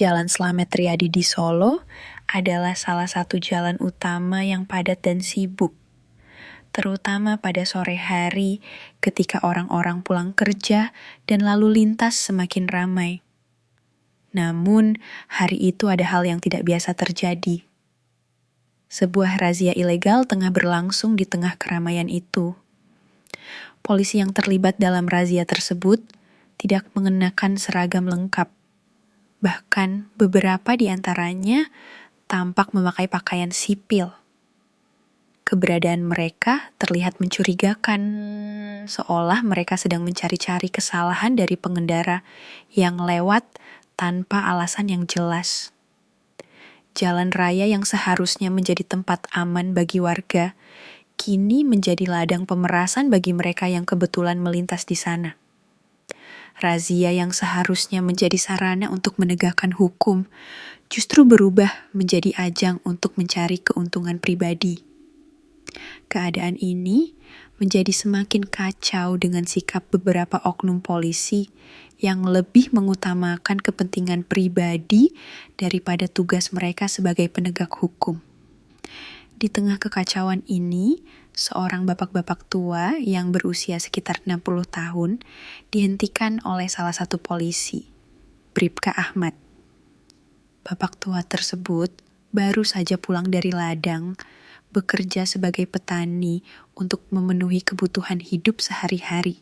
Jalan Slamet Riyadi di Solo adalah salah satu jalan utama yang padat dan sibuk, terutama pada sore hari ketika orang-orang pulang kerja dan lalu lintas semakin ramai. Namun, hari itu ada hal yang tidak biasa terjadi. Sebuah razia ilegal tengah berlangsung di tengah keramaian itu. Polisi yang terlibat dalam razia tersebut tidak mengenakan seragam lengkap. Bahkan beberapa di antaranya tampak memakai pakaian sipil. Keberadaan mereka terlihat mencurigakan, seolah mereka sedang mencari-cari kesalahan dari pengendara yang lewat tanpa alasan yang jelas. Jalan raya yang seharusnya menjadi tempat aman bagi warga, kini menjadi ladang pemerasan bagi mereka yang kebetulan melintas di sana. Razia yang seharusnya menjadi sarana untuk menegakkan hukum, justru berubah menjadi ajang untuk mencari keuntungan pribadi. Keadaan ini menjadi semakin kacau dengan sikap beberapa oknum polisi yang lebih mengutamakan kepentingan pribadi daripada tugas mereka sebagai penegak hukum. Di tengah kekacauan ini, seorang bapak-bapak tua yang berusia sekitar 60 tahun dihentikan oleh salah satu polisi, Bribka Ahmad. Bapak tua tersebut baru saja pulang dari ladang, bekerja sebagai petani untuk memenuhi kebutuhan hidup sehari-hari.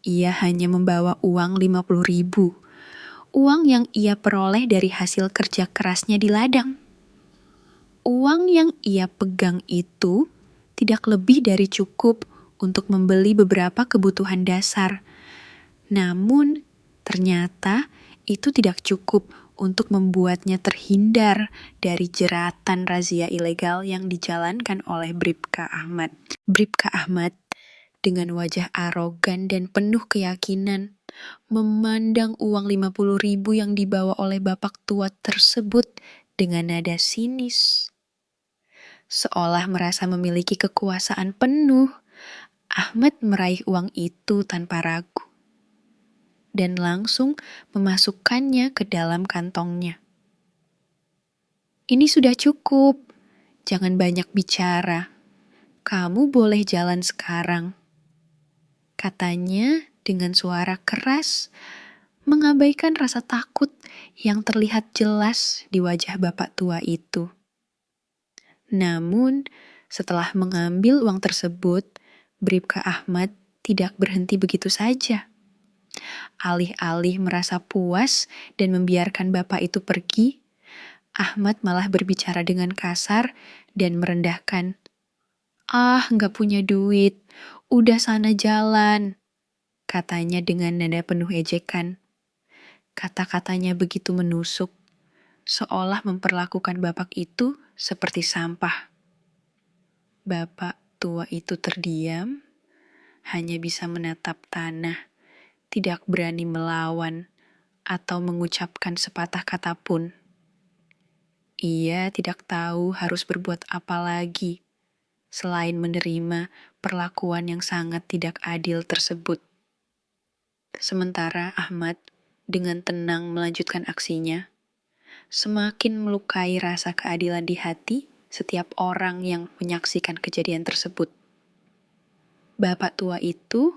Ia hanya membawa uang 50.000, uang yang ia peroleh dari hasil kerja kerasnya di ladang. Uang yang ia pegang itu tidak lebih dari cukup untuk membeli beberapa kebutuhan dasar. Namun, ternyata itu tidak cukup untuk membuatnya terhindar dari jeratan razia ilegal yang dijalankan oleh Bribka Ahmad. Bribka Ahmad dengan wajah arogan dan penuh keyakinan memandang uang 50.000 yang dibawa oleh bapak tua tersebut dengan nada sinis. Seolah merasa memiliki kekuasaan penuh, Ahmad meraih uang itu tanpa ragu dan langsung memasukkannya ke dalam kantongnya. Ini sudah cukup, jangan banyak bicara. Kamu boleh jalan sekarang, katanya dengan suara keras, mengabaikan rasa takut yang terlihat jelas di wajah bapak tua itu. Namun, setelah mengambil uang tersebut, Bribka Ahmad tidak berhenti begitu saja. Alih-alih merasa puas dan membiarkan bapak itu pergi, Ahmad malah berbicara dengan kasar dan merendahkan. Nggak punya duit, udah sana jalan, katanya dengan nada penuh ejekan. Kata-katanya begitu menusuk, seolah memperlakukan bapak itu seperti sampah. Bapak tua itu terdiam, hanya bisa menatap tanah, tidak berani melawan atau mengucapkan sepatah kata pun. Ia tidak tahu harus berbuat apa lagi selain menerima perlakuan yang sangat tidak adil tersebut. Sementara Ahmad dengan tenang melanjutkan aksinya, semakin melukai rasa keadilan di hati setiap orang yang menyaksikan kejadian tersebut. Bapak tua itu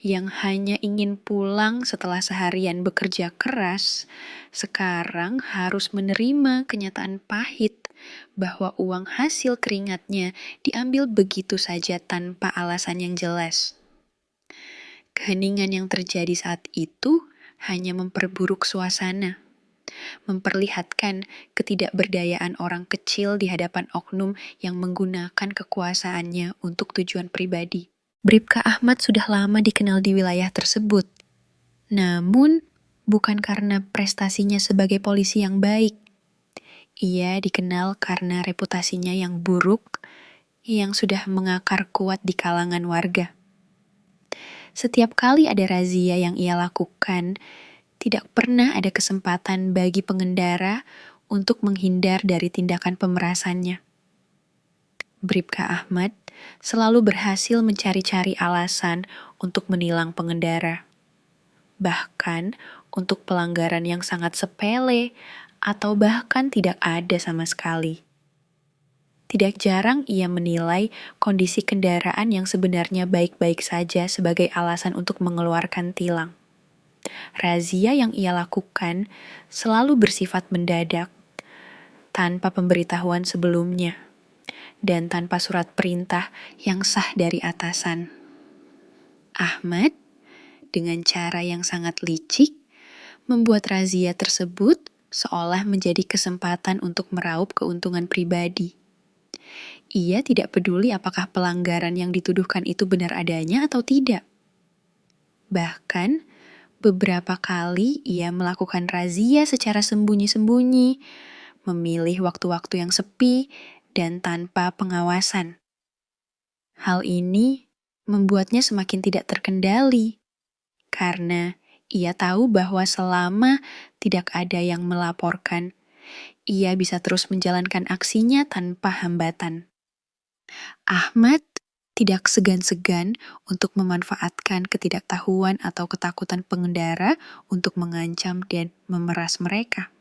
yang hanya ingin pulang setelah seharian bekerja keras, sekarang harus menerima kenyataan pahit bahwa uang hasil keringatnya diambil begitu saja tanpa alasan yang jelas. Keheningan yang terjadi saat itu hanya memperburuk suasana, memperlihatkan ketidakberdayaan orang kecil di hadapan oknum yang menggunakan kekuasaannya untuk tujuan pribadi. Bribka Ahmad sudah lama dikenal di wilayah tersebut. Namun, bukan karena prestasinya sebagai polisi yang baik. Ia dikenal karena reputasinya yang buruk, yang sudah mengakar kuat di kalangan warga. Setiap kali ada razia yang ia lakukan, tidak pernah ada kesempatan bagi pengendara untuk menghindar dari tindakan pemerasannya. Bribka Ahmad selalu berhasil mencari-cari alasan untuk menilang pengendara. Bahkan untuk pelanggaran yang sangat sepele atau bahkan tidak ada sama sekali. Tidak jarang ia menilai kondisi kendaraan yang sebenarnya baik-baik saja sebagai alasan untuk mengeluarkan tilang. Razia yang ia lakukan selalu bersifat mendadak, tanpa pemberitahuan sebelumnya, dan tanpa surat perintah yang sah dari atasan. Ahmad, dengan cara yang sangat licik, membuat razia tersebut seolah menjadi kesempatan untuk meraup keuntungan pribadi. Ia tidak peduli apakah pelanggaran yang dituduhkan itu benar adanya atau tidak. Bahkan, beberapa kali ia melakukan razia secara sembunyi-sembunyi, memilih waktu-waktu yang sepi dan tanpa pengawasan. Hal ini membuatnya semakin tidak terkendali, karena ia tahu bahwa selama tidak ada yang melaporkan, ia bisa terus menjalankan aksinya tanpa hambatan. Ahmad tidak segan-segan untuk memanfaatkan ketidaktahuan atau ketakutan pengendara untuk mengancam dan memeras mereka.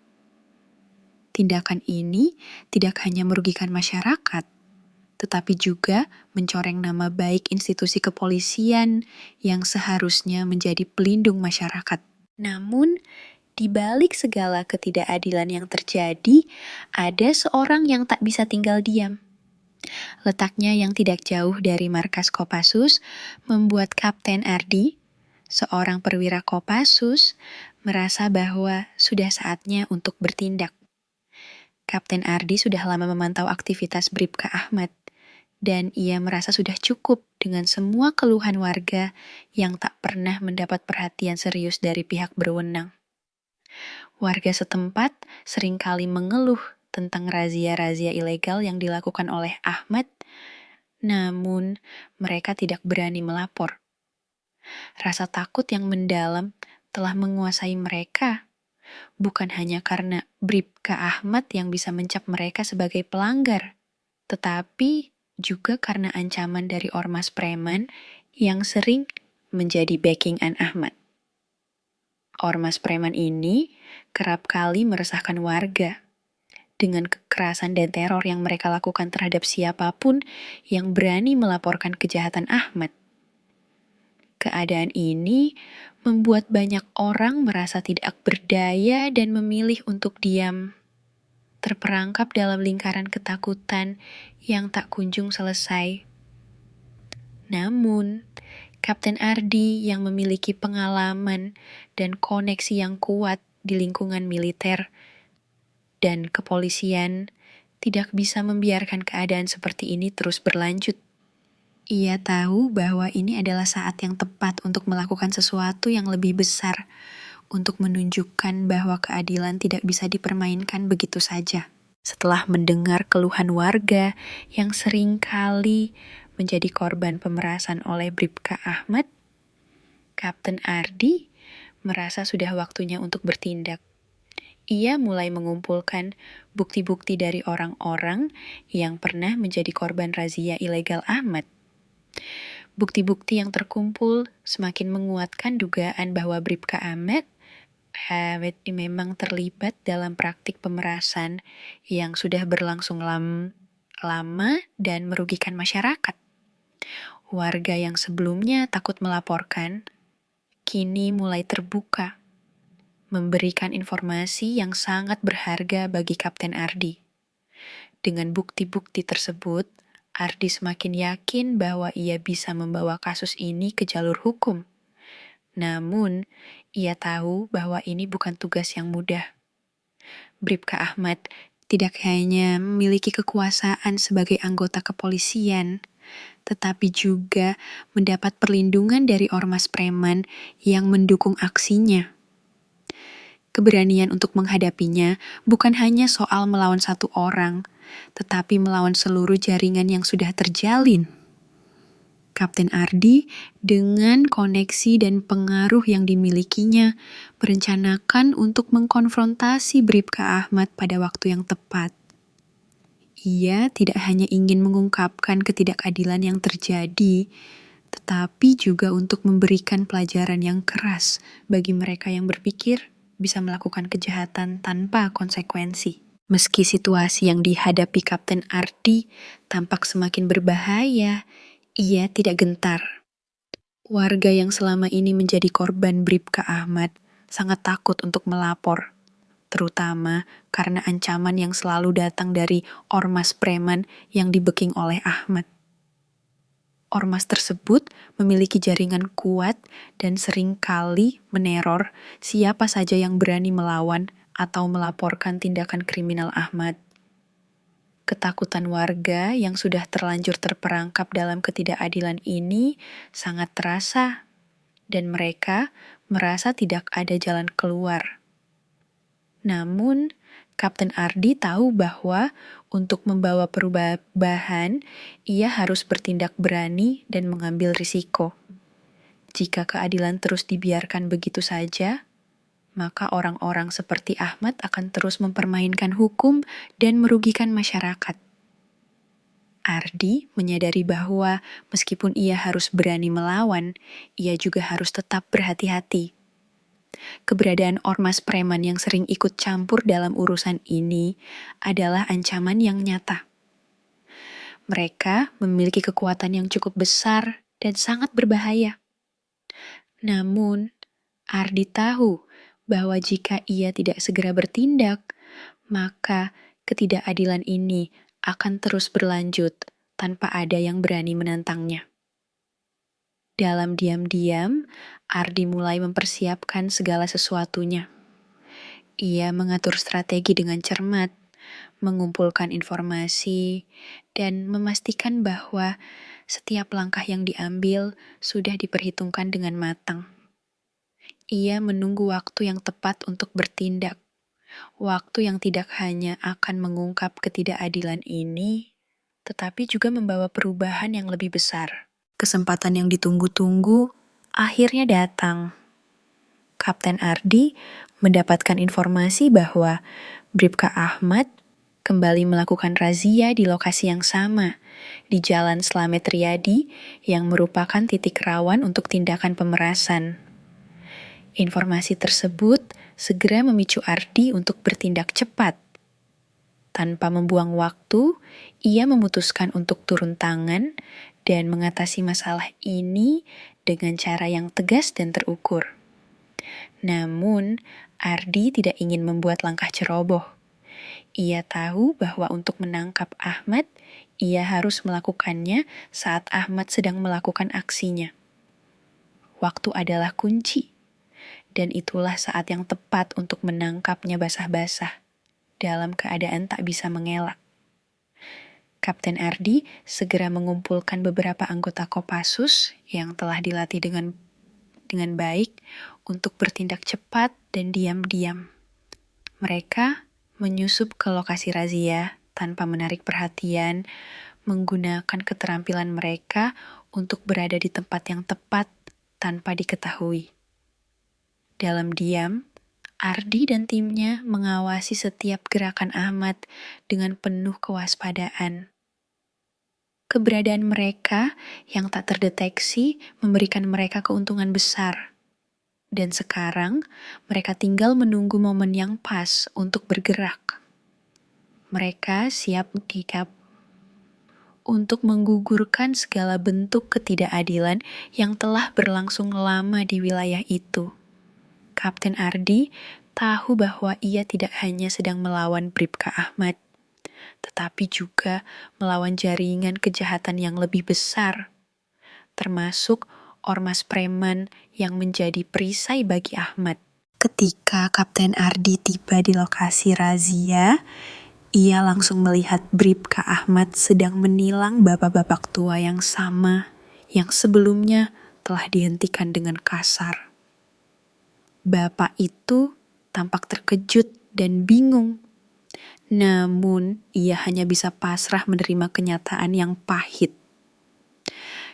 Tindakan ini tidak hanya merugikan masyarakat, tetapi juga mencoreng nama baik institusi kepolisian yang seharusnya menjadi pelindung masyarakat. Namun, di balik segala ketidakadilan yang terjadi, ada seorang yang tak bisa tinggal diam. Letaknya yang tidak jauh dari markas Kopassus membuat Kapten Ardi, seorang perwira Kopassus, merasa bahwa sudah saatnya untuk bertindak. Kapten Ardi sudah lama memantau aktivitas Bribka Ahmad, dan ia merasa sudah cukup dengan semua keluhan warga yang tak pernah mendapat perhatian serius dari pihak berwenang. Warga setempat seringkali mengeluh tentang razia-razia ilegal yang dilakukan oleh Ahmad, namun mereka tidak berani melapor. Rasa takut yang mendalam telah menguasai mereka, bukan hanya karena Bribka Ahmad yang bisa mencap mereka sebagai pelanggar, tetapi juga karena ancaman dari ormas preman yang sering menjadi backing-an Ahmad. Ormas preman ini kerap kali meresahkan warga dengan kekerasan dan teror yang mereka lakukan terhadap siapapun yang berani melaporkan kejahatan Ahmad. Keadaan ini membuat banyak orang merasa tidak berdaya dan memilih untuk diam, terperangkap dalam lingkaran ketakutan yang tak kunjung selesai. Namun, Kapten Ardi yang memiliki pengalaman dan koneksi yang kuat di lingkungan militer dan kepolisian tidak bisa membiarkan keadaan seperti ini terus berlanjut. Ia tahu bahwa ini adalah saat yang tepat untuk melakukan sesuatu yang lebih besar, untuk menunjukkan bahwa keadilan tidak bisa dipermainkan begitu saja. Setelah mendengar keluhan warga yang sering kali menjadi korban pemerasan oleh Bribka Ahmad, Kapten Ardi merasa sudah waktunya untuk bertindak. Ia mulai mengumpulkan bukti-bukti dari orang-orang yang pernah menjadi korban razia ilegal Ahmad. Bukti-bukti yang terkumpul semakin menguatkan dugaan bahwa Bribka Ahmad memang terlibat dalam praktik pemerasan yang sudah berlangsung lama dan merugikan masyarakat. Warga yang sebelumnya takut melaporkan, kini mulai terbuka, memberikan informasi yang sangat berharga bagi Kapten Ardi. Dengan bukti-bukti tersebut, Ardi semakin yakin bahwa ia bisa membawa kasus ini ke jalur hukum. Namun, ia tahu bahwa ini bukan tugas yang mudah. Bribka Ahmad tidak hanya memiliki kekuasaan sebagai anggota kepolisian, tetapi juga mendapat perlindungan dari ormas preman yang mendukung aksinya. Keberanian untuk menghadapinya bukan hanya soal melawan satu orang, tetapi melawan seluruh jaringan yang sudah terjalin. Kapten Ardi, dengan koneksi dan pengaruh yang dimilikinya, merencanakan untuk mengkonfrontasi Bribka Ahmad pada waktu yang tepat. Ia tidak hanya ingin mengungkapkan ketidakadilan yang terjadi, tetapi juga untuk memberikan pelajaran yang keras bagi mereka yang berpikir bisa melakukan kejahatan tanpa konsekuensi. Meski situasi yang dihadapi Kapten Ardi tampak semakin berbahaya, ia tidak gentar. Warga yang selama ini menjadi korban Bribka Ahmad sangat takut untuk melapor, terutama karena ancaman yang selalu datang dari ormas preman yang dibeking oleh Ahmad. Ormas tersebut memiliki jaringan kuat dan seringkali meneror siapa saja yang berani melawan atau melaporkan tindakan kriminal Ahmad. Ketakutan warga yang sudah terlanjur terperangkap dalam ketidakadilan ini sangat terasa, dan mereka merasa tidak ada jalan keluar. Namun, Kapten Ardi tahu bahwa untuk membawa perubahan, ia harus bertindak berani dan mengambil risiko. Jika keadilan terus dibiarkan begitu saja, maka orang-orang seperti Ahmad akan terus mempermainkan hukum dan merugikan masyarakat. Ardi menyadari bahwa meskipun ia harus berani melawan, ia juga harus tetap berhati-hati. Keberadaan ormas preman yang sering ikut campur dalam urusan ini adalah ancaman yang nyata. Mereka memiliki kekuatan yang cukup besar dan sangat berbahaya. Namun, Ardi tahu bahwa jika ia tidak segera bertindak, maka ketidakadilan ini akan terus berlanjut tanpa ada yang berani menantangnya. Dalam diam-diam, Ardi mulai mempersiapkan segala sesuatunya. Ia mengatur strategi dengan cermat, mengumpulkan informasi, dan memastikan bahwa setiap langkah yang diambil sudah diperhitungkan dengan matang. Ia menunggu waktu yang tepat untuk bertindak, waktu yang tidak hanya akan mengungkap ketidakadilan ini, tetapi juga membawa perubahan yang lebih besar. Kesempatan yang ditunggu-tunggu akhirnya datang. Kapten Ardi mendapatkan informasi bahwa Bribka Ahmad kembali melakukan razia di lokasi yang sama, di Jalan Slamet Riyadi yang merupakan titik rawan untuk tindakan pemerasan. Informasi tersebut segera memicu Ardi untuk bertindak cepat. Tanpa membuang waktu, ia memutuskan untuk turun tangan dan mengatasi masalah ini dengan cara yang tegas dan terukur. Namun, Ardi tidak ingin membuat langkah ceroboh. Ia tahu bahwa untuk menangkap Ahmad, ia harus melakukannya saat Ahmad sedang melakukan aksinya. Waktu adalah kunci. Dan itulah saat yang tepat untuk menangkapnya basah-basah, dalam keadaan tak bisa mengelak. Kapten Ardi segera mengumpulkan beberapa anggota Kopassus yang telah dilatih dengan baik untuk bertindak cepat dan diam-diam. Mereka menyusup ke lokasi razia tanpa menarik perhatian, menggunakan keterampilan mereka untuk berada di tempat yang tepat tanpa diketahui. Dalam diam, Ardi dan timnya mengawasi setiap gerakan Ahmad dengan penuh kewaspadaan. Keberadaan mereka yang tak terdeteksi memberikan mereka keuntungan besar. Dan sekarang, mereka tinggal menunggu momen yang pas untuk bergerak. Mereka siap dikap untuk menggugurkan segala bentuk ketidakadilan yang telah berlangsung lama di wilayah itu. Kapten Ardi tahu bahwa ia tidak hanya sedang melawan Bribka Ahmad, tetapi juga melawan jaringan kejahatan yang lebih besar, termasuk ormas preman yang menjadi perisai bagi Ahmad. Ketika Kapten Ardi tiba di lokasi razia, ia langsung melihat Bribka Ahmad sedang menilang bapak-bapak tua yang sama yang sebelumnya telah dihentikan dengan kasar. Bapak itu tampak terkejut dan bingung. Namun, ia hanya bisa pasrah menerima kenyataan yang pahit.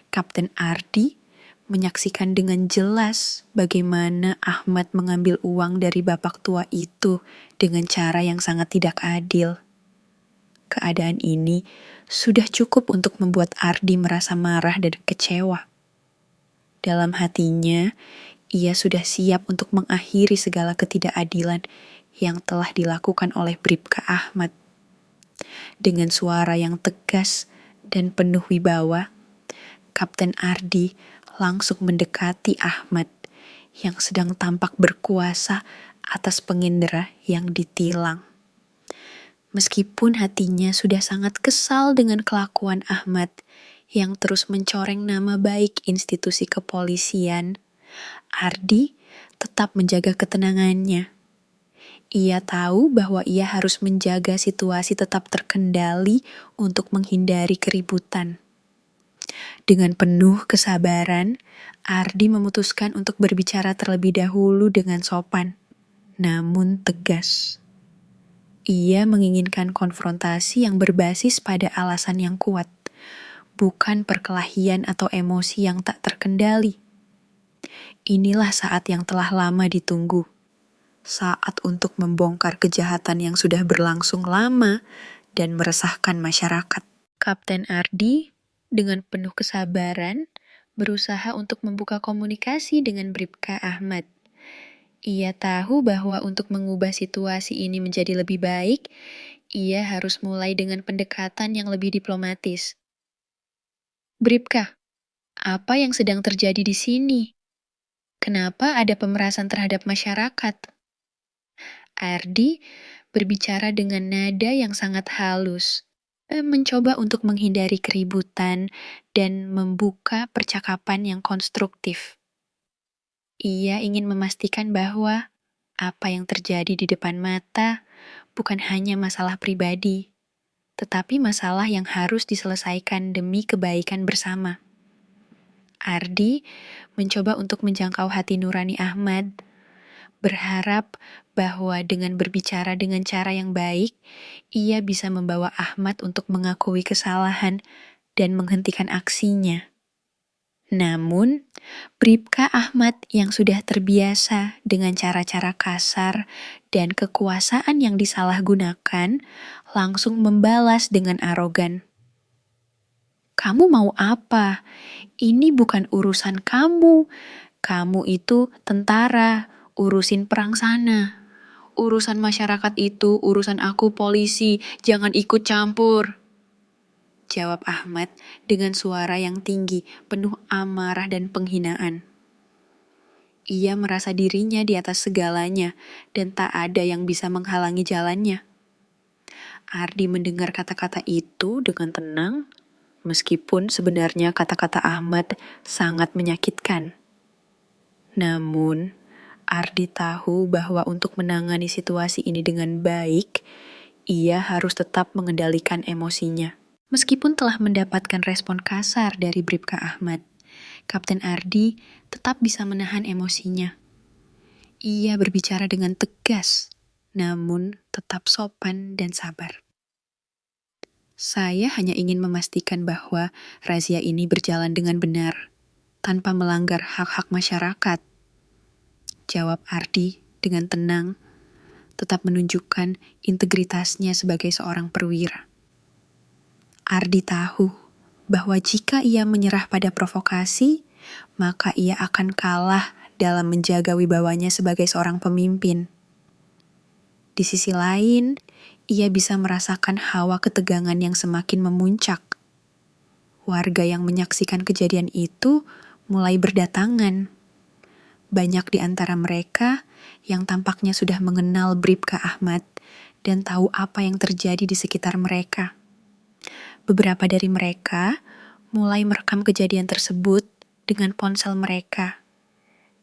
Kapten Ardi menyaksikan dengan jelas bagaimana Ahmad mengambil uang dari bapak tua itu dengan cara yang sangat tidak adil. Keadaan ini sudah cukup untuk membuat Ardi merasa marah dan kecewa. Dalam hatinya, Ia sudah siap untuk mengakhiri segala ketidakadilan yang telah dilakukan oleh Bribka Ahmad. Dengan suara yang tegas dan penuh wibawa, Kapten Ardi langsung mendekati Ahmad yang sedang tampak berkuasa atas pengendara yang ditilang. Meskipun hatinya sudah sangat kesal dengan kelakuan Ahmad yang terus mencoreng nama baik institusi kepolisian, Ardi tetap menjaga ketenangannya. Ia tahu bahwa ia harus menjaga situasi tetap terkendali untuk menghindari keributan. Dengan penuh kesabaran, Ardi memutuskan untuk berbicara terlebih dahulu dengan sopan, namun tegas. Ia menginginkan konfrontasi yang berbasis pada alasan yang kuat, bukan perkelahian atau emosi yang tak terkendali. Inilah saat yang telah lama ditunggu. Saat untuk membongkar kejahatan yang sudah berlangsung lama dan meresahkan masyarakat. Kapten Ardi dengan penuh kesabaran berusaha untuk membuka komunikasi dengan Bribka Ahmad. Ia tahu bahwa untuk mengubah situasi ini menjadi lebih baik, ia harus mulai dengan pendekatan yang lebih diplomatis. Bribka, apa yang sedang terjadi di sini? Kenapa ada pemerasan terhadap masyarakat? Ardi berbicara dengan nada yang sangat halus, mencoba untuk menghindari keributan dan membuka percakapan yang konstruktif. Ia ingin memastikan bahwa apa yang terjadi di depan mata bukan hanya masalah pribadi, tetapi masalah yang harus diselesaikan demi kebaikan bersama. Ardi mencoba untuk menjangkau hati nurani Ahmad, berharap bahwa dengan berbicara dengan cara yang baik, ia bisa membawa Ahmad untuk mengakui kesalahan dan menghentikan aksinya. Namun, Bribka Ahmad yang sudah terbiasa dengan cara-cara kasar dan kekuasaan yang disalahgunakan langsung membalas dengan arogan. Kamu mau apa? Ini bukan urusan kamu. Kamu itu tentara, urusin perang sana. Urusan masyarakat itu urusan aku polisi, jangan ikut campur. Jawab Ahmad dengan suara yang tinggi, penuh amarah dan penghinaan. Ia merasa dirinya di atas segalanya dan tak ada yang bisa menghalangi jalannya. Ardi mendengar kata-kata itu dengan tenang, meskipun sebenarnya kata-kata Ahmad sangat menyakitkan. Namun, Ardi tahu bahwa untuk menangani situasi ini dengan baik, ia harus tetap mengendalikan emosinya. Meskipun telah mendapatkan respon kasar dari Bribka Ahmad, Kapten Ardi tetap bisa menahan emosinya. Ia berbicara dengan tegas, namun tetap sopan dan sabar. Saya hanya ingin memastikan bahwa razia ini berjalan dengan benar, tanpa melanggar hak-hak masyarakat. Jawab Ardi dengan tenang, tetap menunjukkan integritasnya sebagai seorang perwira. Ardi tahu bahwa jika ia menyerah pada provokasi, maka ia akan kalah dalam menjaga wibawanya sebagai seorang pemimpin. Di sisi lain, ia bisa merasakan hawa ketegangan yang semakin memuncak. Warga yang menyaksikan kejadian itu mulai berdatangan. Banyak di antara mereka yang tampaknya sudah mengenal Bribka Ahmad dan tahu apa yang terjadi di sekitar mereka. Beberapa dari mereka mulai merekam kejadian tersebut dengan ponsel mereka,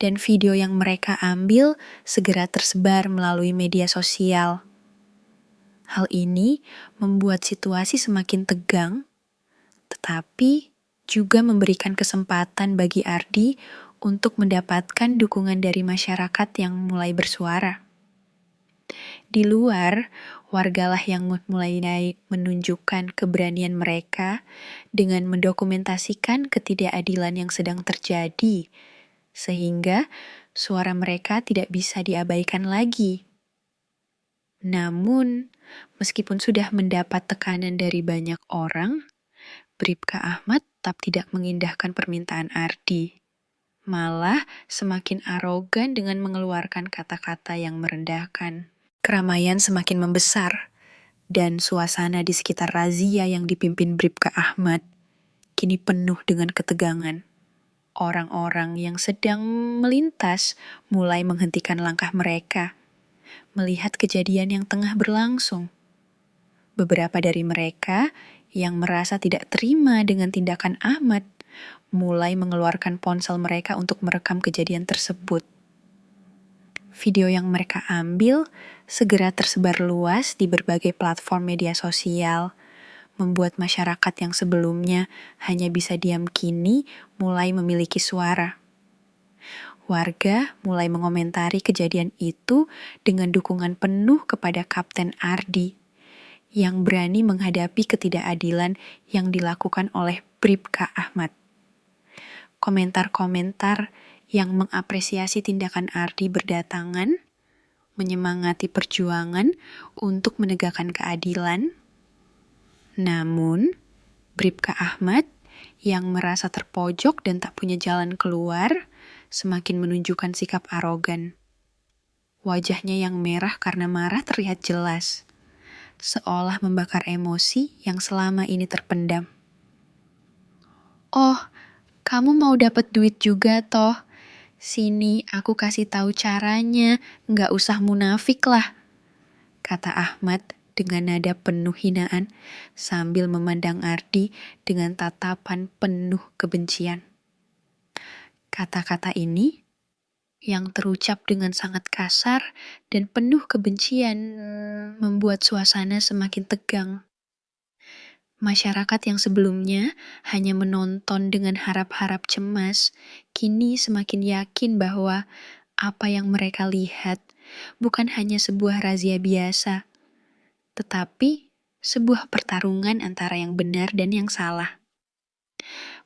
dan video yang mereka ambil segera tersebar melalui media sosial. Hal ini membuat situasi semakin tegang, tetapi juga memberikan kesempatan bagi Ardi untuk mendapatkan dukungan dari masyarakat yang mulai bersuara. Di luar, wargalah yang mulai menunjukkan keberanian mereka dengan mendokumentasikan ketidakadilan yang sedang terjadi, sehingga suara mereka tidak bisa diabaikan lagi. Namun, meskipun sudah mendapat tekanan dari banyak orang, Bribka Ahmad tetap tidak mengindahkan permintaan Ardi. malah semakin arogan dengan mengeluarkan kata-kata yang merendahkan. Keramaian semakin membesar, dan suasana di sekitar razia yang dipimpin Bribka Ahmad kini penuh dengan ketegangan. Orang-orang yang sedang melintas mulai menghentikan langkah mereka, melihat kejadian yang tengah berlangsung. Beberapa dari mereka yang merasa tidak terima dengan tindakan Ahmad mulai mengeluarkan ponsel mereka untuk merekam kejadian tersebut. Video yang mereka ambil segera tersebar luas di berbagai platform media sosial, membuat masyarakat yang sebelumnya hanya bisa diam kini mulai memiliki suara. Warga mulai mengomentari kejadian itu dengan dukungan penuh kepada Kapten Ardi yang berani menghadapi ketidakadilan yang dilakukan oleh Bribka Ahmad. Komentar-komentar yang mengapresiasi tindakan Ardi berdatangan, menyemangati perjuangan untuk menegakkan keadilan. Namun, Bribka Ahmad yang merasa terpojok dan tak punya jalan keluar, semakin menunjukkan sikap arogan. Wajahnya yang merah karena marah terlihat jelas, seolah membakar emosi yang selama ini terpendam. "Oh, kamu mau dapat duit juga toh? Sini aku kasih tahu caranya, nggak usah munafik lah," kata Ahmad dengan nada penuh hinaan sambil memandang Ardi dengan tatapan penuh kebencian. Kata-kata ini yang terucap dengan sangat kasar dan penuh kebencian membuat suasana semakin tegang. Masyarakat yang sebelumnya hanya menonton dengan harap-harap cemas, kini semakin yakin bahwa apa yang mereka lihat bukan hanya sebuah razia biasa, tetapi sebuah pertarungan antara yang benar dan yang salah.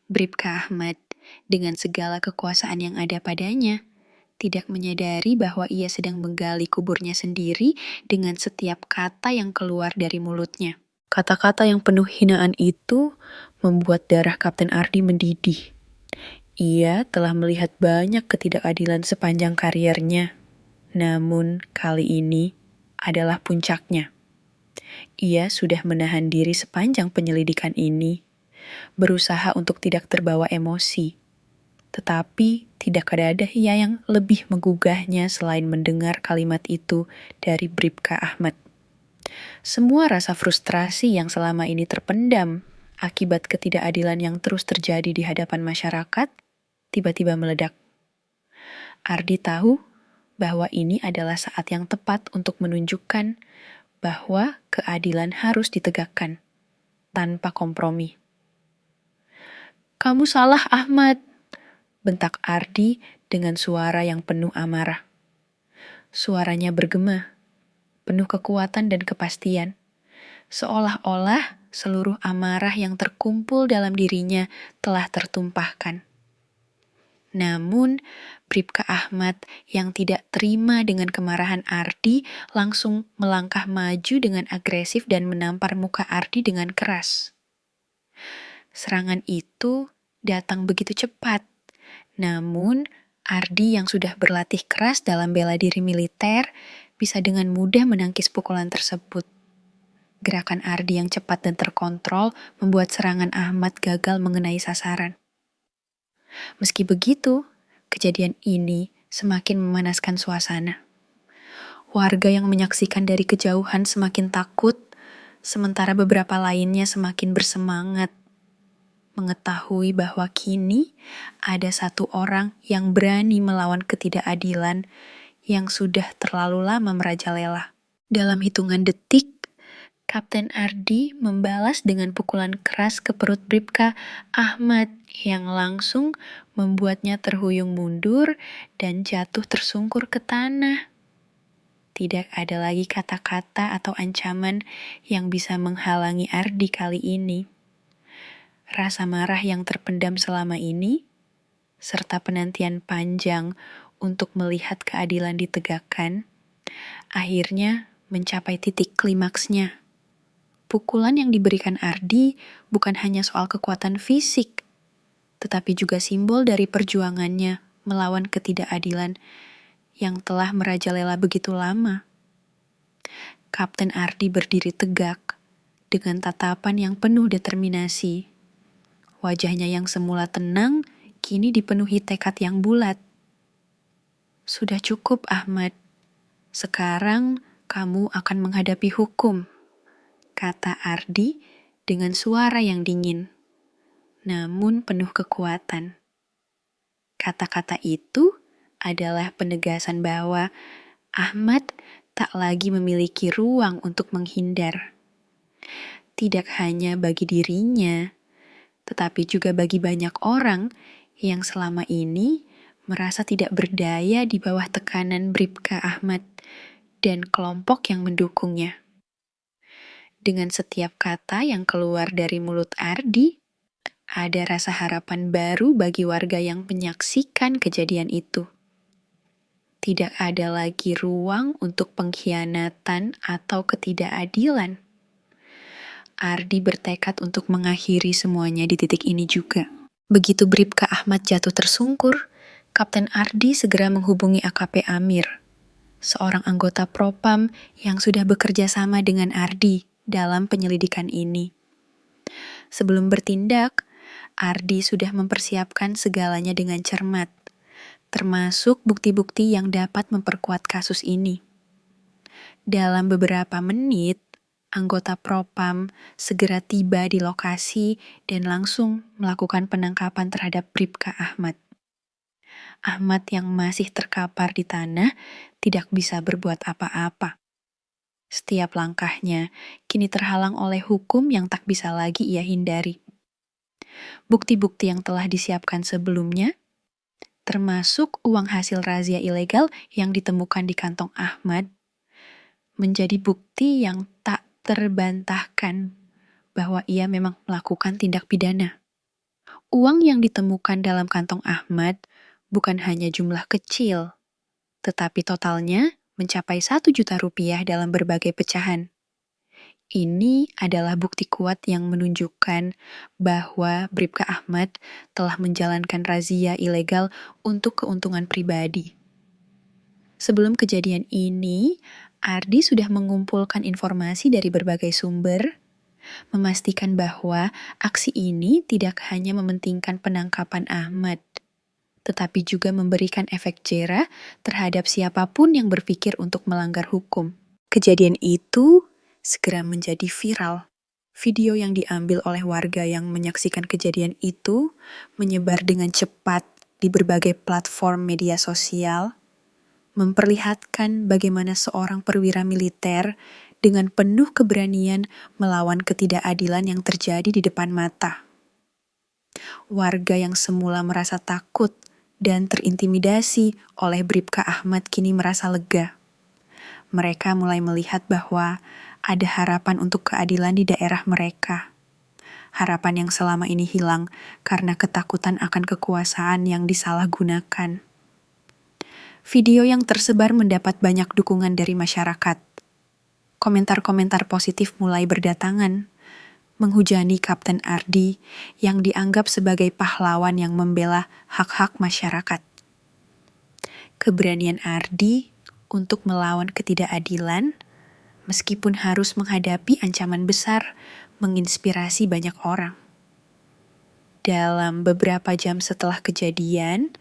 Bribka Ahmad, dengan segala kekuasaan yang ada padanya, tidak menyadari bahwa ia sedang menggali kuburnya sendiri dengan setiap kata yang keluar dari mulutnya. Kata-kata yang penuh hinaan itu membuat darah Kapten Ardi mendidih. Ia telah melihat banyak ketidakadilan sepanjang kariernya, namun kali ini adalah puncaknya. Ia sudah menahan diri sepanjang penyelidikan ini, berusaha untuk tidak terbawa emosi. Tetapi tidak ada ia yang lebih menggugahnya selain mendengar kalimat itu dari Bribka Ahmad. Semua rasa frustrasi yang selama ini terpendam akibat ketidakadilan yang terus terjadi di hadapan masyarakat tiba-tiba meledak. Ardi tahu bahwa ini adalah saat yang tepat untuk menunjukkan bahwa keadilan harus ditegakkan tanpa kompromi. "Kamu salah, Ahmad," bentak Ardi dengan suara yang penuh amarah. Suaranya bergema, penuh kekuatan dan kepastian, seolah-olah seluruh amarah yang terkumpul dalam dirinya telah tertumpahkan. Namun, Bribka Ahmad yang tidak terima dengan kemarahan Ardi langsung melangkah maju dengan agresif dan menampar muka Ardi dengan keras. Serangan itu datang begitu cepat, namun Ardi yang sudah berlatih keras dalam bela diri militer bisa dengan mudah menangkis pukulan tersebut. Gerakan Ardi yang cepat dan terkontrol membuat serangan Ahmad gagal mengenai sasaran. Meski begitu, kejadian ini semakin memanaskan suasana. Warga yang menyaksikan dari kejauhan semakin takut, sementara beberapa lainnya semakin bersemangat mengetahui bahwa kini ada satu orang yang berani melawan ketidakadilan yang sudah terlalu lama merajalela. Dalam hitungan detik, Kapten Ardi membalas dengan pukulan keras ke perut Bribka Ahmad yang langsung membuatnya terhuyung mundur dan jatuh tersungkur ke tanah. Tidak ada lagi kata-kata atau ancaman yang bisa menghalangi Ardi kali ini. Rasa marah yang terpendam selama ini, serta penantian panjang untuk melihat keadilan ditegakkan, akhirnya mencapai titik klimaksnya. Pukulan yang diberikan Ardi bukan hanya soal kekuatan fisik, tetapi juga simbol dari perjuangannya melawan ketidakadilan yang telah merajalela begitu lama. Kapten Ardi berdiri tegak, dengan tatapan yang penuh determinasi. Wajahnya yang semula tenang, kini dipenuhi tekad yang bulat. Sudah cukup, Ahmad. Sekarang kamu akan menghadapi hukum, kata Ardi dengan suara yang dingin, namun penuh kekuatan. Kata-kata itu adalah penegasan bahwa Ahmad tak lagi memiliki ruang untuk menghindar. Tidak hanya bagi dirinya, tetapi juga bagi banyak orang yang selama ini merasa tidak berdaya di bawah tekanan Bribka Ahmad dan kelompok yang mendukungnya. Dengan setiap kata yang keluar dari mulut Ardi, ada rasa harapan baru bagi warga yang menyaksikan kejadian itu. Tidak ada lagi ruang untuk pengkhianatan atau ketidakadilan. Ardi bertekad untuk mengakhiri semuanya di titik ini juga. Begitu Bribka Ahmad jatuh tersungkur, Kapten Ardi segera menghubungi AKP Amir, seorang anggota Propam yang sudah bekerja sama dengan Ardi dalam penyelidikan ini. Sebelum bertindak, Ardi sudah mempersiapkan segalanya dengan cermat, termasuk bukti-bukti yang dapat memperkuat kasus ini. Dalam beberapa menit, anggota Propam segera tiba di lokasi dan langsung melakukan penangkapan terhadap Bribka Ahmad. Ahmad yang masih terkapar di tanah tidak bisa berbuat apa-apa. Setiap langkahnya kini terhalang oleh hukum yang tak bisa lagi ia hindari. Bukti-bukti yang telah disiapkan sebelumnya, termasuk uang hasil razia ilegal yang ditemukan di kantong Ahmad, menjadi bukti yang tak terbantahkan bahwa ia memang melakukan tindak pidana. Uang yang ditemukan dalam kantong Ahmad bukan hanya jumlah kecil, tetapi totalnya mencapai 1 juta rupiah dalam berbagai pecahan. Ini adalah bukti kuat yang menunjukkan bahwa Bribka Ahmad telah menjalankan razia ilegal untuk keuntungan pribadi. Sebelum kejadian ini, Ardi sudah mengumpulkan informasi dari berbagai sumber, memastikan bahwa aksi ini tidak hanya mementingkan penangkapan Ahmad, tetapi juga memberikan efek jera terhadap siapapun yang berpikir untuk melanggar hukum. Kejadian itu segera menjadi viral. Video yang diambil oleh warga yang menyaksikan kejadian itu menyebar dengan cepat di berbagai platform media sosial, memperlihatkan bagaimana seorang perwira militer dengan penuh keberanian melawan ketidakadilan yang terjadi di depan mata. Warga yang semula merasa takut dan terintimidasi oleh Bribka Ahmad kini merasa lega. Mereka mulai melihat bahwa ada harapan untuk keadilan di daerah mereka. Harapan yang selama ini hilang karena ketakutan akan kekuasaan yang disalahgunakan. Video yang tersebar mendapat banyak dukungan dari masyarakat. Komentar-komentar positif mulai berdatangan, menghujani Kapten Ardi yang dianggap sebagai pahlawan yang membela hak-hak masyarakat. Keberanian Ardi untuk melawan ketidakadilan, meskipun harus menghadapi ancaman besar, menginspirasi banyak orang. Dalam beberapa jam setelah kejadian,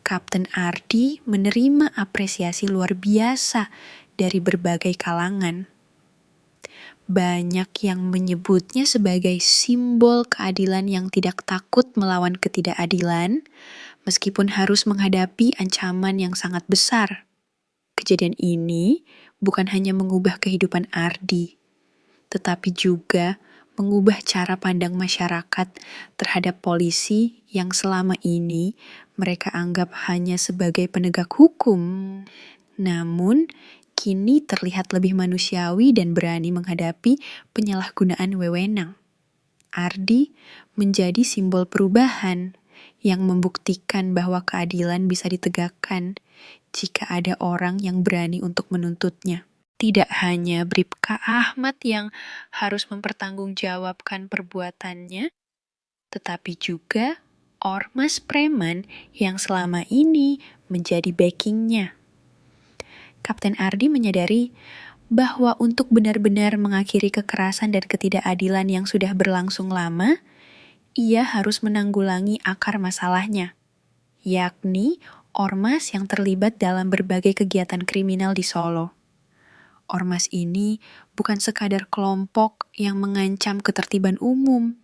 Kapten Ardi menerima apresiasi luar biasa dari berbagai kalangan. Banyak yang menyebutnya sebagai simbol keadilan yang tidak takut melawan ketidakadilan, meskipun harus menghadapi ancaman yang sangat besar. Kejadian ini bukan hanya mengubah kehidupan Ardi, tetapi juga mengubah cara pandang masyarakat terhadap polisi yang selama ini mereka anggap hanya sebagai penegak hukum. Namun, kini terlihat lebih manusiawi dan berani menghadapi penyalahgunaan wewenang. Ardi menjadi simbol perubahan yang membuktikan bahwa keadilan bisa ditegakkan jika ada orang yang berani untuk menuntutnya. Tidak hanya Bribka Ahmad yang harus mempertanggungjawabkan perbuatannya, tetapi juga ormas preman yang selama ini menjadi backingnya. Kapten Ardi menyadari bahwa untuk benar-benar mengakhiri kekerasan dan ketidakadilan yang sudah berlangsung lama, ia harus menanggulangi akar masalahnya, yakni ormas yang terlibat dalam berbagai kegiatan kriminal di Solo. Ormas ini bukan sekadar kelompok yang mengancam ketertiban umum,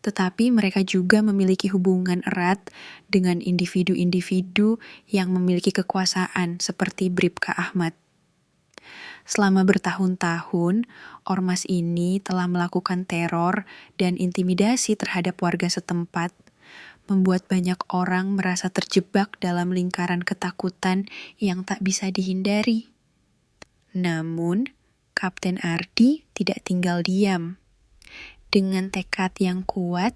tetapi mereka juga memiliki hubungan erat dengan individu-individu yang memiliki kekuasaan seperti Bribka Ahmad. Selama bertahun-tahun, ormas ini telah melakukan teror dan intimidasi terhadap warga setempat, membuat banyak orang merasa terjebak dalam lingkaran ketakutan yang tak bisa dihindari. Namun, Kapten Ardi tidak tinggal diam. Dengan tekad yang kuat,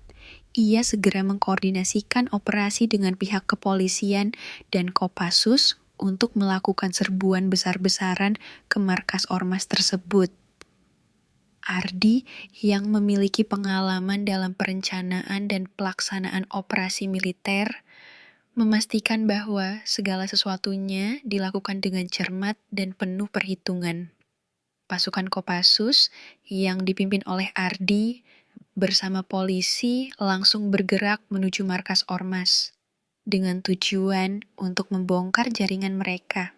ia segera mengkoordinasikan operasi dengan pihak kepolisian dan Kopassus untuk melakukan serbuan besar-besaran ke markas ormas tersebut. Ardi yang memiliki pengalaman dalam perencanaan dan pelaksanaan operasi militer, memastikan bahwa segala sesuatunya dilakukan dengan cermat dan penuh perhitungan. Pasukan Kopassus yang dipimpin oleh Ardi bersama polisi langsung bergerak menuju markas ormas dengan tujuan untuk membongkar jaringan mereka.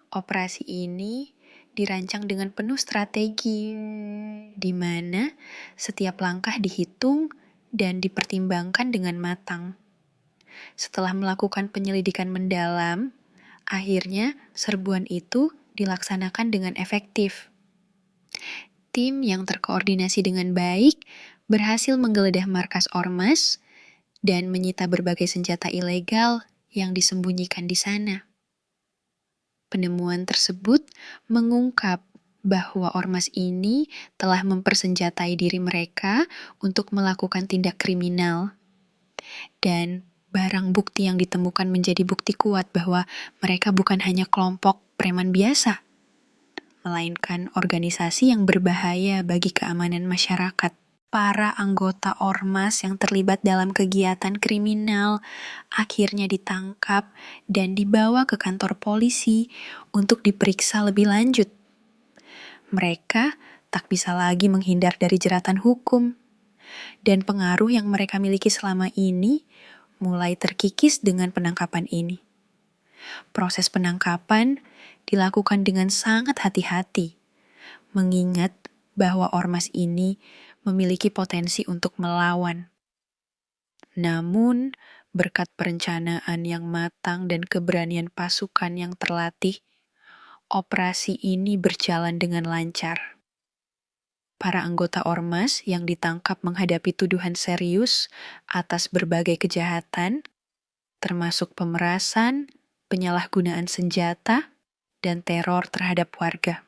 Operasi ini dirancang dengan penuh strategi, di mana setiap langkah dihitung dan dipertimbangkan dengan matang. Setelah melakukan penyelidikan mendalam, akhirnya serbuan itu dilaksanakan dengan efektif. Tim yang terkoordinasi dengan baik berhasil menggeledah markas ormas dan menyita berbagai senjata ilegal yang disembunyikan di sana. Penemuan tersebut mengungkap bahwa ormas ini telah mempersenjatai diri mereka untuk melakukan tindak kriminal. Dan barang bukti yang ditemukan menjadi bukti kuat bahwa mereka bukan hanya kelompok preman biasa, melainkan organisasi yang berbahaya bagi keamanan masyarakat. Para anggota ormas yang terlibat dalam kegiatan kriminal akhirnya ditangkap dan dibawa ke kantor polisi untuk diperiksa lebih lanjut. Mereka tak bisa lagi menghindar dari jeratan hukum, dan pengaruh yang mereka miliki selama ini mulai terkikis dengan penangkapan ini. Proses penangkapan dilakukan dengan sangat hati-hati, mengingat bahwa ormas ini memiliki potensi untuk melawan. Namun, berkat perencanaan yang matang dan keberanian pasukan yang terlatih, operasi ini berjalan dengan lancar. Para anggota ormas yang ditangkap menghadapi tuduhan serius atas berbagai kejahatan, termasuk pemerasan, penyalahgunaan senjata, dan teror terhadap warga.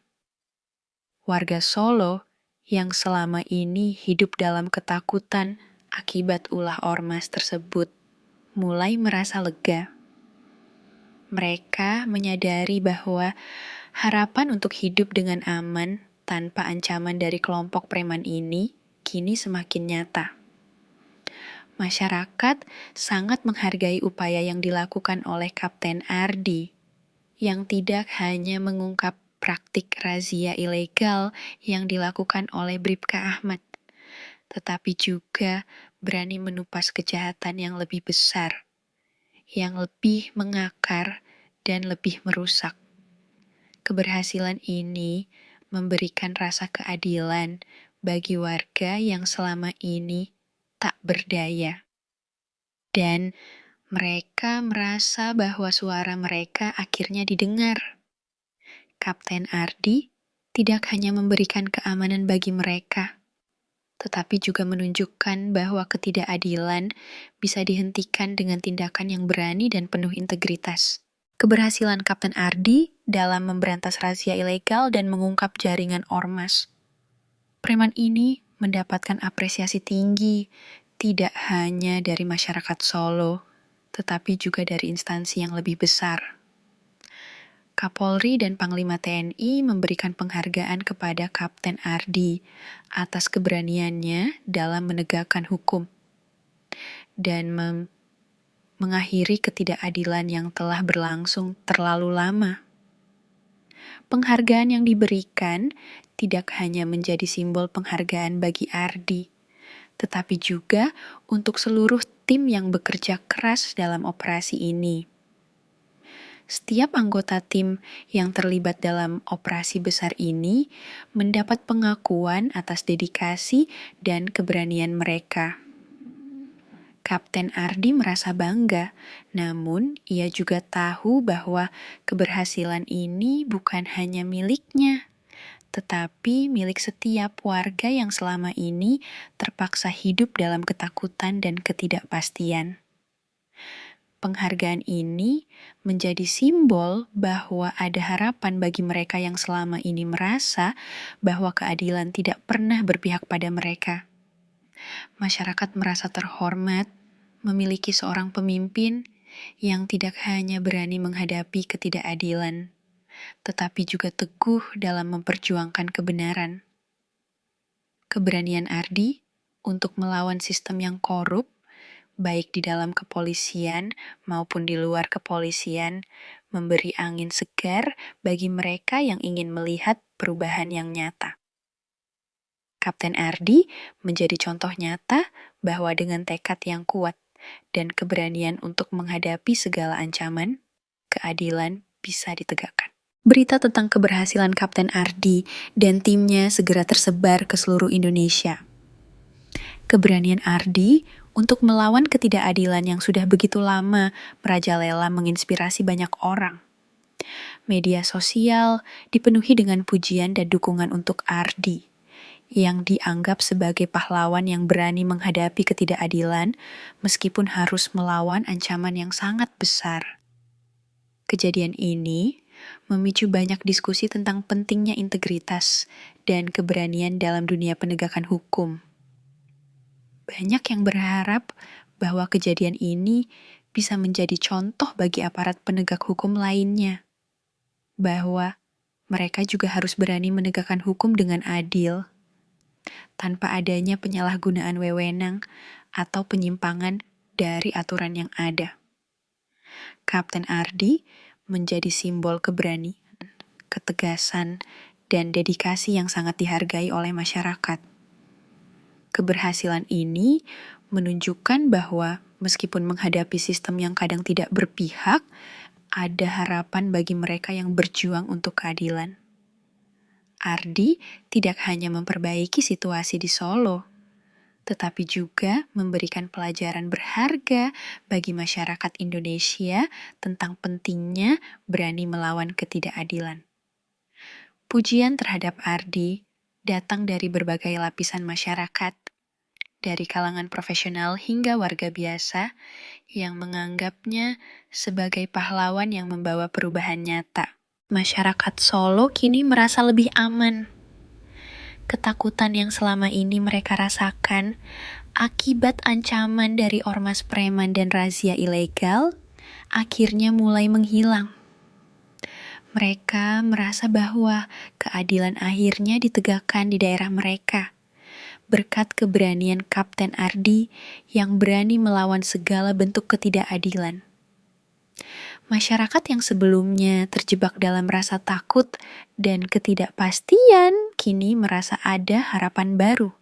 Warga Solo yang selama ini hidup dalam ketakutan akibat ulah ormas tersebut mulai merasa lega. Mereka menyadari bahwa harapan untuk hidup dengan aman tanpa ancaman dari kelompok preman ini kini semakin nyata. Masyarakat sangat menghargai upaya yang dilakukan oleh Kapten Ardi, yang tidak hanya mengungkap praktik razia ilegal yang dilakukan oleh Bribka Ahmad, tetapi juga berani menupas kejahatan yang lebih besar, yang lebih mengakar dan lebih merusak. Keberhasilan ini memberikan rasa keadilan bagi warga yang selama ini tak berdaya. Dan mereka merasa bahwa suara mereka akhirnya didengar. Kapten Ardi tidak hanya memberikan keamanan bagi mereka, tetapi juga menunjukkan bahwa ketidakadilan bisa dihentikan dengan tindakan yang berani dan penuh integritas. Keberhasilan Kapten Ardi dalam memberantas razia ilegal dan mengungkap jaringan ormas. Preman ini mendapatkan apresiasi tinggi, tidak hanya dari masyarakat Solo, tetapi juga dari instansi yang lebih besar. Kapolri dan Panglima TNI memberikan penghargaan kepada Kapten Ardi atas keberaniannya dalam menegakkan hukum. dan mengakhiri ketidakadilan yang telah berlangsung terlalu lama. Penghargaan yang diberikan tidak hanya menjadi simbol penghargaan bagi Ardi, tetapi juga untuk seluruh tim yang bekerja keras dalam operasi ini. Setiap anggota tim yang terlibat dalam operasi besar ini mendapat pengakuan atas dedikasi dan keberanian mereka. Kapten Ardi merasa bangga, namun ia juga tahu bahwa keberhasilan ini bukan hanya miliknya, tetapi milik setiap warga yang selama ini terpaksa hidup dalam ketakutan dan ketidakpastian. Penghargaan ini menjadi simbol bahwa ada harapan bagi mereka yang selama ini merasa bahwa keadilan tidak pernah berpihak pada mereka. Masyarakat merasa terhormat memiliki seorang pemimpin yang tidak hanya berani menghadapi ketidakadilan, tetapi juga teguh dalam memperjuangkan kebenaran. Keberanian Ardi untuk melawan sistem yang korup, baik di dalam kepolisian maupun di luar kepolisian, memberi angin segar bagi mereka yang ingin melihat perubahan yang nyata. Kapten Ardi menjadi contoh nyata bahwa dengan tekad yang kuat dan keberanian untuk menghadapi segala ancaman, keadilan bisa ditegakkan. Berita tentang keberhasilan Kapten Ardi dan timnya segera tersebar ke seluruh Indonesia. Keberanian Ardi untuk melawan ketidakadilan yang sudah begitu lama merajalela menginspirasi banyak orang. Media sosial dipenuhi dengan pujian dan dukungan untuk Ardi, yang dianggap sebagai pahlawan yang berani menghadapi ketidakadilan meskipun harus melawan ancaman yang sangat besar. Kejadian ini memicu banyak diskusi tentang pentingnya integritas dan keberanian dalam dunia penegakan hukum. Banyak yang berharap bahwa kejadian ini bisa menjadi contoh bagi aparat penegak hukum lainnya, bahwa mereka juga harus berani menegakkan hukum dengan adil, tanpa adanya penyalahgunaan wewenang atau penyimpangan dari aturan yang ada. Kapten Ardi menjadi simbol keberanian, ketegasan, dan dedikasi yang sangat dihargai oleh masyarakat. Keberhasilan ini menunjukkan bahwa meskipun menghadapi sistem yang kadang tidak berpihak, ada harapan bagi mereka yang berjuang untuk keadilan. Ardi tidak hanya memperbaiki situasi di Solo, tetapi juga memberikan pelajaran berharga bagi masyarakat Indonesia tentang pentingnya berani melawan ketidakadilan. Pujian terhadap Ardi datang dari berbagai lapisan masyarakat, dari kalangan profesional hingga warga biasa yang menganggapnya sebagai pahlawan yang membawa perubahan nyata. Masyarakat Solo kini merasa lebih aman. Ketakutan yang selama ini mereka rasakan akibat ancaman dari ormas preman dan razia ilegal akhirnya mulai menghilang. Mereka merasa bahwa keadilan akhirnya ditegakkan di daerah mereka, berkat keberanian Kapten Ardi yang berani melawan segala bentuk ketidakadilan. Masyarakat yang sebelumnya terjebak dalam rasa takut dan ketidakpastian kini merasa ada harapan baru.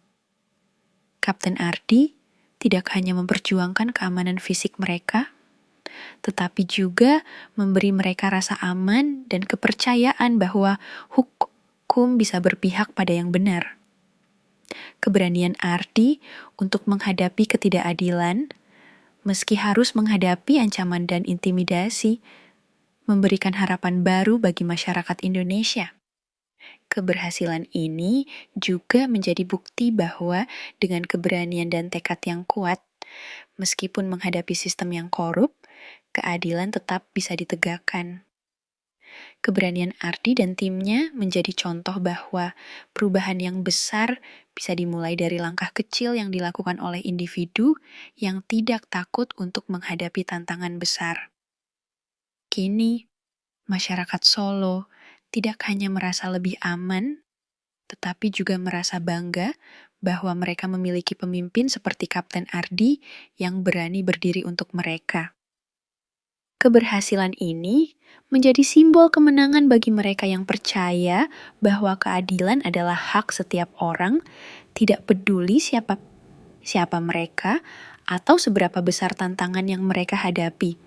Kapten Ardi tidak hanya memperjuangkan keamanan fisik mereka, tetapi juga memberi mereka rasa aman dan kepercayaan bahwa hukum bisa berpihak pada yang benar. Keberanian Ardi untuk menghadapi ketidakadilan, meski harus menghadapi ancaman dan intimidasi, memberikan harapan baru bagi masyarakat Indonesia. Keberhasilan ini juga menjadi bukti bahwa dengan keberanian dan tekad yang kuat, meskipun menghadapi sistem yang korup, keadilan tetap bisa ditegakkan. Keberanian Ardi dan timnya menjadi contoh bahwa perubahan yang besar bisa dimulai dari langkah kecil yang dilakukan oleh individu yang tidak takut untuk menghadapi tantangan besar. Kini, masyarakat Solo tidak hanya merasa lebih aman, tetapi juga merasa bangga bahwa mereka memiliki pemimpin seperti Kapten Ardi yang berani berdiri untuk mereka. Keberhasilan ini menjadi simbol kemenangan bagi mereka yang percaya bahwa keadilan adalah hak setiap orang, tidak peduli siapa mereka atau seberapa besar tantangan yang mereka hadapi.